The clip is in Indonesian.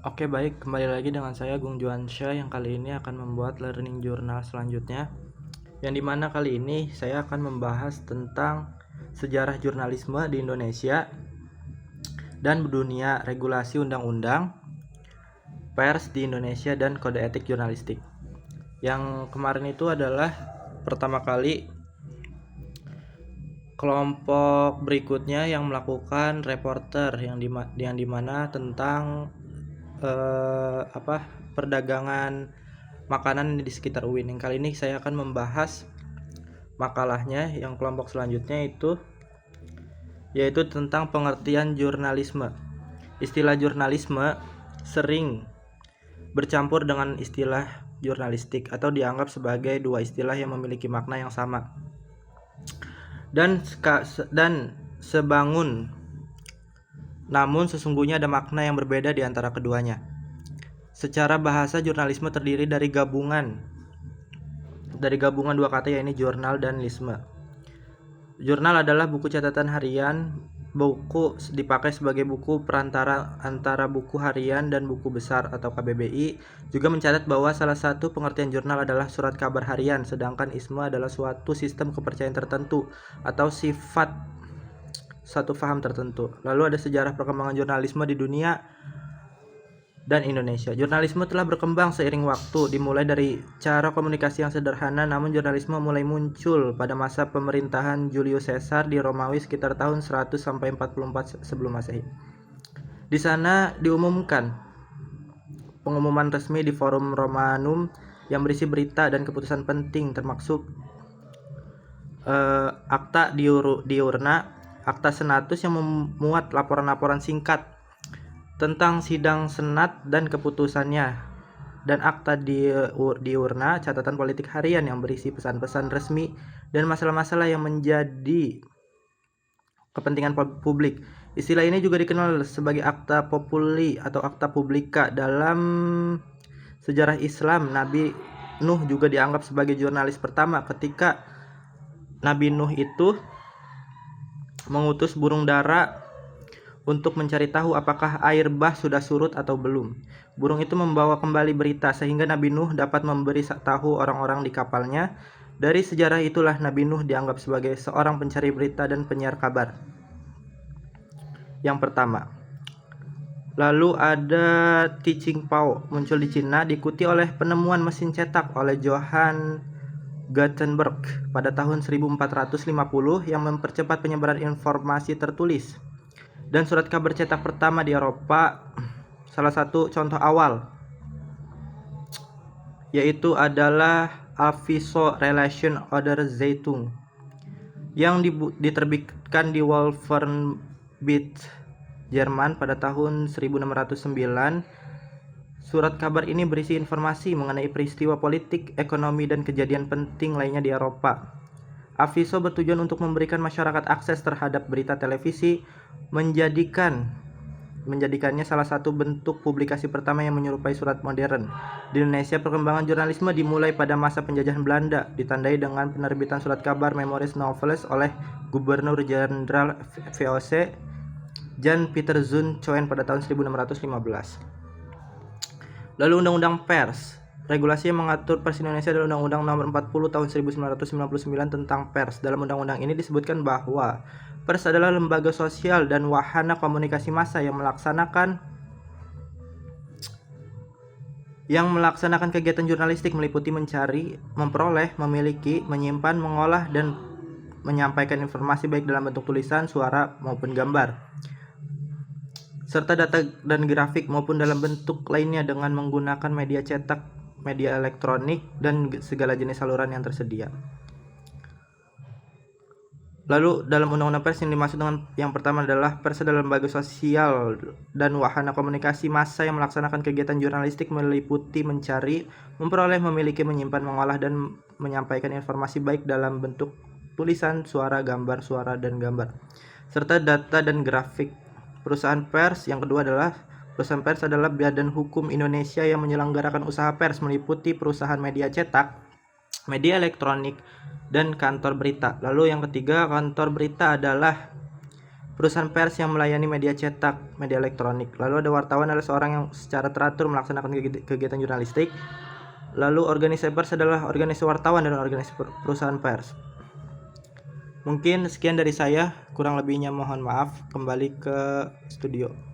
Oke baik, kembali lagi dengan saya Gung Juansyah yang kali ini akan membuat learning journal selanjutnya. Yang dimana kali ini saya akan membahas tentang sejarah jurnalisme di Indonesia dan dunia regulasi undang-undang, pers di Indonesia dan kode etik jurnalistik. Yang kemarin itu adalah pertama kali kelompok berikutnya yang melakukan reporter yang dimana tentang perdagangan makanan di sekitar UIN. Yang kali ini saya akan membahas makalahnya yang kelompok selanjutnya yaitu tentang pengertian jurnalisme. Istilah jurnalisme sering bercampur dengan istilah jurnalistik atau dianggap sebagai dua istilah yang memiliki makna yang sama dan sebangun, namun sesungguhnya ada makna yang berbeda di antara keduanya. Secara bahasa, jurnalisme terdiri dari gabungan dua kata, yaitu jurnal dan lisme. Jurnal adalah buku catatan harian. Buku dipakai sebagai buku perantara antara buku harian dan buku besar atau KBBI. Juga mencatat bahwa salah satu pengertian jurnal adalah surat kabar harian, sedangkan isme adalah suatu sistem kepercayaan tertentu atau sifat satu faham tertentu. Lalu ada sejarah perkembangan jurnalisme di dunia dan Indonesia. Jurnalisme telah berkembang seiring waktu, dimulai dari cara komunikasi yang sederhana, namun jurnalisme mulai muncul pada masa pemerintahan Julius Caesar di Romawi sekitar tahun 100 sampai 44 sebelum Masehi. Di sana diumumkan pengumuman resmi di Forum Romanum yang berisi berita dan keputusan penting, termasuk Akta Diurna, Akta Senatus yang memuat laporan-laporan singkat tentang sidang senat dan keputusannya, dan Akta Diurna, catatan politik harian yang berisi pesan-pesan resmi dan masalah-masalah yang menjadi kepentingan publik. Istilah ini juga dikenal sebagai Akta Populi atau Akta Publika. Dalam sejarah Islam, Nabi Nuh juga dianggap sebagai jurnalis pertama ketika Nabi Nuh itu mengutus burung dara untuk mencari tahu apakah air bah sudah surut atau belum. Burung itu membawa kembali berita sehingga Nabi Nuh dapat memberi tahu orang-orang di kapalnya. Dari sejarah itulah Nabi Nuh dianggap sebagai seorang pencari berita dan penyiar kabar yang pertama. Lalu ada Teaching Pao, muncul di Cina, diikuti oleh penemuan mesin cetak oleh Johann Gutenberg pada tahun 1450 yang mempercepat penyebaran informasi tertulis. Dan surat kabar cetak pertama di Eropa, salah satu contoh awal yaitu adalah Aviso Relation oder Zeitung yang diterbitkan di Wolfenbüttel, Jerman pada tahun 1609. Surat kabar ini berisi informasi mengenai peristiwa politik, ekonomi, dan kejadian penting lainnya di Eropa. Aviso bertujuan untuk memberikan masyarakat akses terhadap berita televisi, menjadikannya salah satu bentuk publikasi pertama yang menyerupai surat modern. Di Indonesia, perkembangan jurnalisme dimulai pada masa penjajahan Belanda, ditandai dengan penerbitan surat kabar Memories Noveles oleh Gubernur Jenderal VOC Jan Pieter Zoon-Choen pada tahun 1615. Lalu Undang-Undang Pers. Regulasi yang mengatur pers Indonesia adalah Undang-Undang Nomor 40 Tahun 1999 tentang pers. Dalam undang-undang ini disebutkan bahwa pers adalah lembaga sosial dan wahana komunikasi massa yang melaksanakan kegiatan jurnalistik meliputi mencari, memperoleh, memiliki, menyimpan, mengolah, dan menyampaikan informasi baik dalam bentuk tulisan, suara, maupun gambar, serta data dan grafik maupun dalam bentuk lainnya dengan menggunakan media cetak, media elektronik, dan segala jenis saluran yang tersedia. Lalu dalam Undang-Undang Pers yang dimaksud dengan yang pertama adalah pers adalah lembaga sosial dan wahana komunikasi massa yang melaksanakan kegiatan jurnalistik meliputi mencari, memperoleh, memiliki, menyimpan, mengolah, dan menyampaikan informasi baik dalam bentuk tulisan, suara, dan gambar, serta data dan grafik. Perusahaan pers yang kedua adalah perusahaan pers adalah badan hukum Indonesia yang menyelenggarakan usaha pers meliputi perusahaan media cetak, media elektronik, dan kantor berita. Lalu yang ketiga, kantor berita adalah perusahaan pers yang melayani media cetak, media elektronik. Lalu ada wartawan adalah seorang yang secara teratur melaksanakan kegiatan jurnalistik. Lalu organisasi pers adalah organisasi wartawan dan organisasi perusahaan pers. Mungkin sekian dari saya, kurang lebihnya mohon maaf. Kembali ke studio.